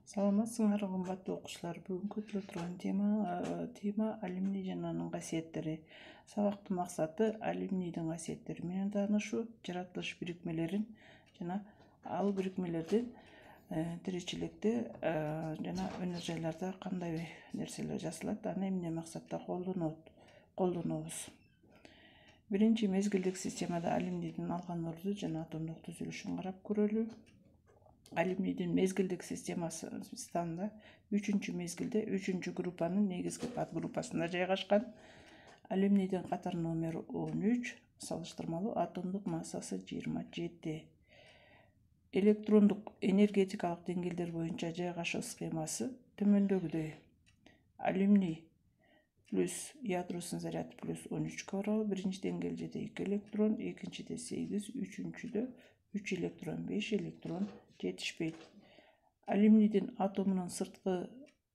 Саламатсыңар, кымбаттуу окуучулар. Бүгүн көтөрүлө турган тема алюминий жана анын касиеттери. Сабактын максаты алюминийдин касиеттери менен таанышуу, жаратылыш бирикмелерин жана ал бирикмелердин тиричиликте жана өнөр жайларда кандай нерселер жасалат, аны эмне максатта колдонобуз. Биринчи мезгилдик системада алюминийдин алган жана атомдук түзүлүшүн карап көрөлү. Алюминийдин мезгилдик системасында 3-мезгилде 3-группанын негизги подгруппасында жайгашкан. Алюминийдин катар номери 13, салыштырмалуу атомдук массасы 27. Электрондук энергетикалык деңгээлдер боюнча жайгашуу схемасы төмөндөгүдөй. Алюминий плюс ядросунун заряды плюс 13-кө барабар. Биринчи деңгээлде 2 электрон, экинчиде 8, үчүнчүдө 3 электрон, 5 электрон жетишпейт. Алюминийдин атомунун сырткы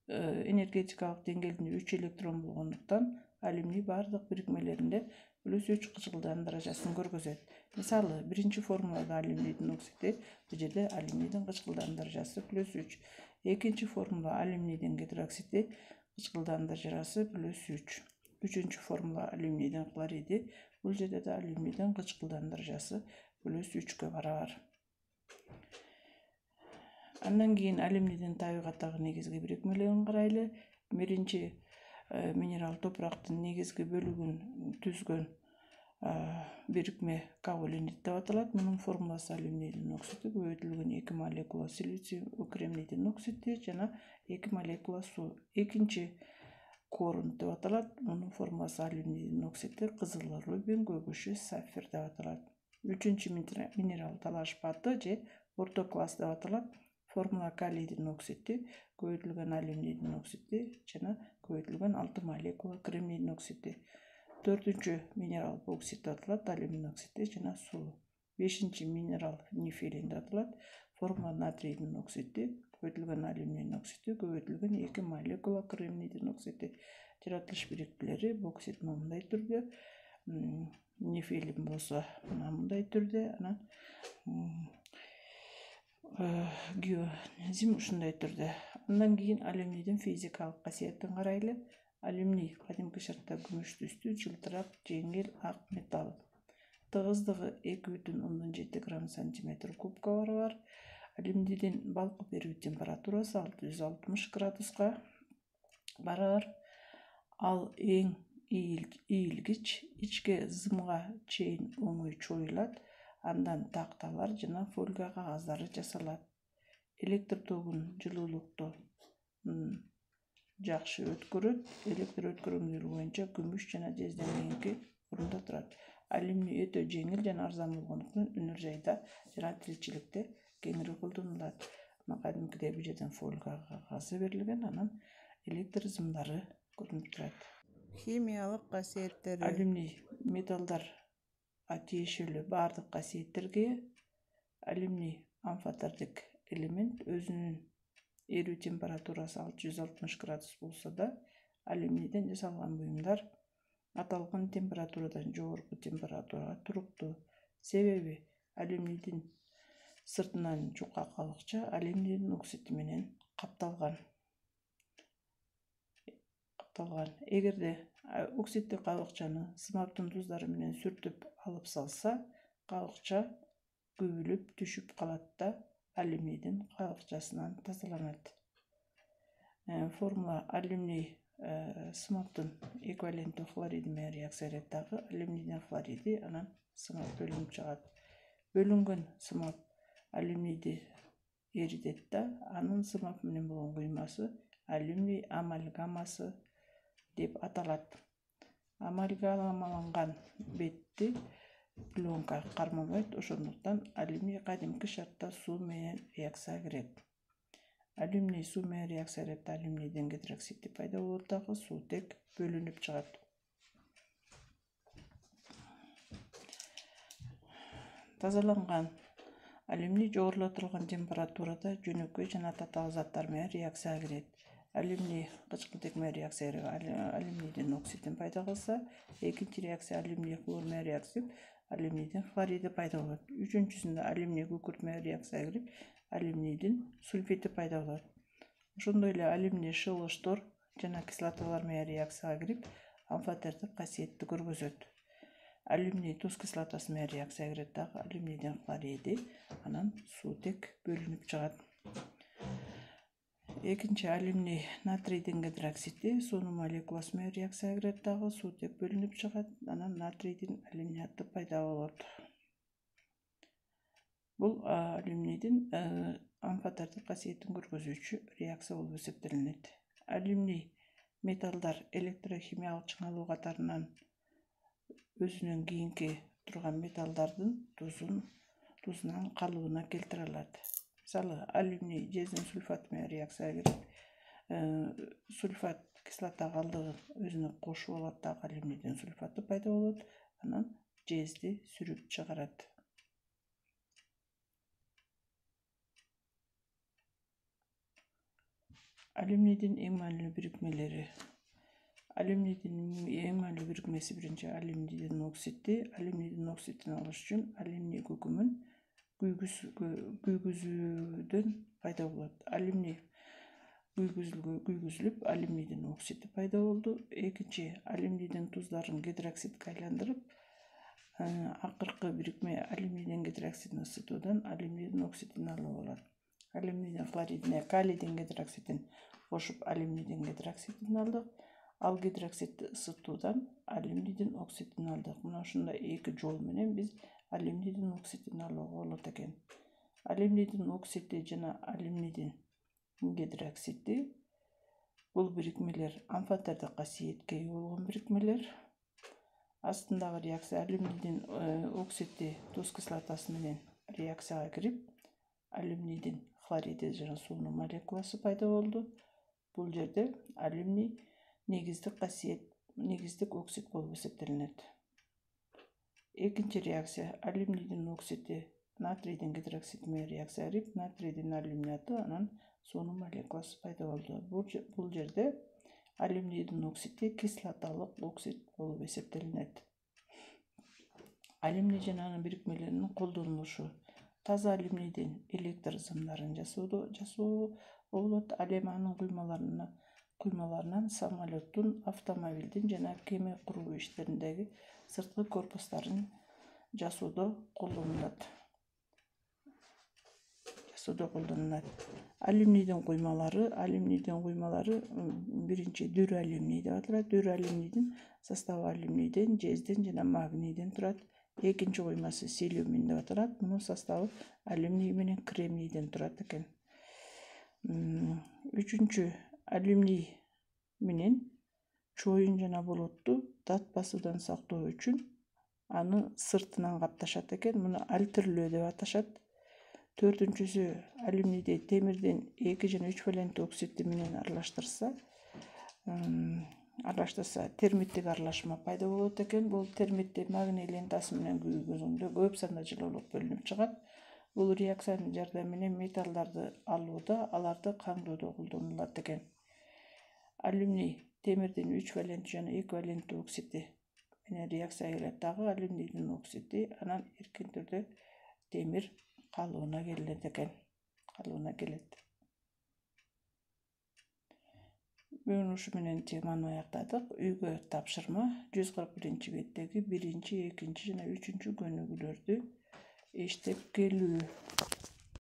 энергетикалык деңгээлинде 3 электрон болгондуктан алюминий бардык бирикмелеринде плюс 3 кычкылдануу даражасын көргөзөт. Мисалы, биринчи формулада алюминийдин оксиди, бул жерде алюминийдин кычкылдануу даражасы плюс 3. Экинчи формула алюминийдин гидроксиди, кычкылдануу даражасы плюс 3. Үчүнчү формула алюминийдин хлориди, бул жерде да алюминийдин кычкылдануу даражасы плюс 3-кө барабар. Андан кийин алюминийдин табигаттагы негизги бирикмелерин карайлы. Биринчи минерал топурактын негизги бөлүгүн түзгөн бирикме каолинит деп аталат. Мунун формуласы алюминийдин оксиди, көбөйтүлгөн 2 молекула силиций кремнийдин оксиди жана 2 молекула суу. Экинчи корун деп аталат. Мунун формуласы алюминийдин оксиди, кызыл рубин, көгүшү сапфир деп аталат. Үчүнчү минерал талаш паты же орто класс деп аталат. Формула калийдин оксиди, көбөйтүлгөн алюминийдин оксиди жана көбөйтүлгөн 6 молекула кремнийдин оксиди. Төртүнчү минерал боксит деп аталат, алюминий оксиди жана суу. Бешинчи минерал нефилин деп аталат. Формула натрийдин оксиди, көбөйтүлгөн алюминийдин оксиди, көбөйтүлгөн 2 молекула кремнийдин оксиди. Жаратылыш бирикмелери боксит мындай түрдө, нефилин болсо мындай түрдө, анан геонезим ушундай түрдө. Андан кийин алюминийдин физикалык касиетин карайлы. Алюминий кадимки шартта күмүш түстүү, жылтырак, жеңил, ак металл. Тыгыздыгы 2,7 грамм сантиметр кубка барабар. Алюминийдин балкып берүү температурасы 660 градуска барабар. Ал эң ийилгич, ичке зымга чейин оңой чоюлат. Андан такталар жана фольга кагаздары жасалат. Электр тогун жылуулукту жакшы өткөрөт. Электр өткөрүмдүүлүгү боюнча күмүш жана жезден кийинки орунда турат. Алюминий өтө жеңил жана арзан болгондуктан өнөр жайда жана тиричиликте кеңири колдонулат. Кадимкидей бул жерден фольга кагазы берилген, анан электр зымдары көрүнүп турат. Химиялык касиеттери. Алюминий металлдар тиешелүү бардык касиеттерге. Алюминий амфотердик элемент, өзүнүн эрүү температурасы 660 градус болсо да, алюминийден жасалган буюмдар аталган температурадан жогорку температурага туруктуу. Себеби алюминийдин сыртынан жука кабыкча алюминийдин оксиди менен капталган. Эгерде оксиддик кабыкчаны сымаптын туздары менен сүртүп алып салса, кабыкча көбүлүп түшүп калат да алюминийдин кабыкчасынан тазаланат. Формула алюминий сымаптын эквиваленттүү хлориди менен реакция берет дагы. Алюминийдин хлориди, анан сымап бөлүнүп чыгат. Бөлүнгөн сымап алюминийди эритет да, анын сымап менен болгон куймасы алюминий амальгамасы деп аталат. Амальгамаланган бетти пленка кармабайт, ошондуктан алюминий кадимки шартта суу менен реакцияга кирет. Алюминий суу менен реакция берет, алюминийдин гидроксиди пайда болот дагы, суутек бөлүнүп чыгат. Тазаланган алюминий жогорулатылган температурада жөнөкөй жана татаал заттар менен реакцияга кирет. Алюминий кычкылтек менен реакция берип алюминийдин оксидин пайда кылса, экинчи реакция алюминий хлор менен реакция алюминийдин хлориди пайда болот. Үчүнчүсүндө алюминий күкүрт менен реакцияга кирип, алюминийдин сульфиди пайда болот. Ошондой эле алюминий шылыштор жана кислоталар менен реакцияга кирип амфотердик касиетти көргөзөт. Алюминий туз кислотасы менен реакцияга кирет дагы алюминийдин хлориди, анан суутек бөлүнүп чыгат. Экинчи алюминий натрийдин гидроксиди суунун молекуласы менен реакцияга кирет дагы суутек бөлүнүп чыгат, анан натрийдин алюминаты пайда болот. Бул алюминийдин амфотердик касиетин көргөзүүчү реакция болуп эсептелинет. Алюминий металлдар электрохимиялык чыңалуу катарынан өзүнөн кийинки турган металлдардын тузунан калыбына келтире алат. Мисалы, алюминий жездин сульфаты менен реакцияга кирип, сульфат кислота калдыгын өзүнө кошуп алат дагы алюминийдин сульфаты пайда болот, анан жезди сүрүп чыгарат. Алюминийдин эң маанилүү бирикмелери. Алюминийдин эң маанилүү бирикмеси биринчи алюминийдин оксиди. Алюминийдин оксидин алыш үчүн алюминий көкөмүн күйгүзүүдөн пайда болот. Алюминий күйгүзүлүп, алюминийдин оксиди пайда болду. Экинчи, алюминийдин туздарын гидроксидке айландырып, акыркы бирикме алюминийдин гидроксидин ысытуудан алюминийдин оксидин алуу болот. Алюминийдин хлоридине калийдин гидроксидин кошуп, алюминийдин гидроксидин алдык. Ал гидроксидди ысытуудан алюминийдин оксидин алдык. Мына ушундай эки жол менен биз алюминийдин оксидин алууга болот экен. Алюминийдин оксиди жана алюминийдин гидроксиди бул бирикмелер амфотердик касиетке ээ болгон бирикмелер. Астындагы реакция алюминийдин оксиди туз кислотасы менен реакцияга кирип, алюминийдин хлориди жана суунун молекуласы пайда болду. Бул жерде алюминий негиздик оксид болуп эсептелинет. Экинчи реакция алюминийдин оксиди натрийдин гидроксиди менен реакцияга кирип, натрийдин алюминаты, анан суунун молекуласы пайда болду. Бул жерде алюминийдин оксиди кислоталык оксид болуп эсептелинет. Алюминий жана анын бирикмелеринин колдонулушу. Таза алюминийдин электр зымдарын жасоо болот. Ал эми анын куймаларынан самолеттун, автомобилдин жана кеме куруу иштериндеги сырткы корпустарын жасоодо колдонулат. Алюминийдин куймалары биринчи дүр алюминий деп аталат. Дүр алюминийдин составы алюминийден, жезден жана магнийден турат. Экинчи куймасы силиумин деп аталат. Мунун составы алюминий менен кремнийден турат экен. Үчүнчү, алюминий менен чоюн жана болотту дат басуудан сактоо үчүн аны сыртынан капташат экен. Муну альтерлөө деп аташат. Төртүнчүсү, алюминийди темирдин 2 жана 3 валентті оксиди менен аралаштырса, термиттик аралашма пайда болот экен. Бул термитти магний лентасы менен күйгүзгөндө көп санда жылуулук бөлүнүп чыгат. Бул реакциянын жардамы менен металлдарды алууда, аларды каңдоодо колдонулат экен. Алюминий темирдин 3 валентті жана 2 валентті оксиди менен реакцияга келет дагы алюминийдин оксиди, анан эркин түрдө темир калыбына келет. Бүгүн ушу менен теманы аяктадык. Үйгө тапшырма 141-беттеги 1-2 жана 3 көнүгүүлөрдү иштеп келүү.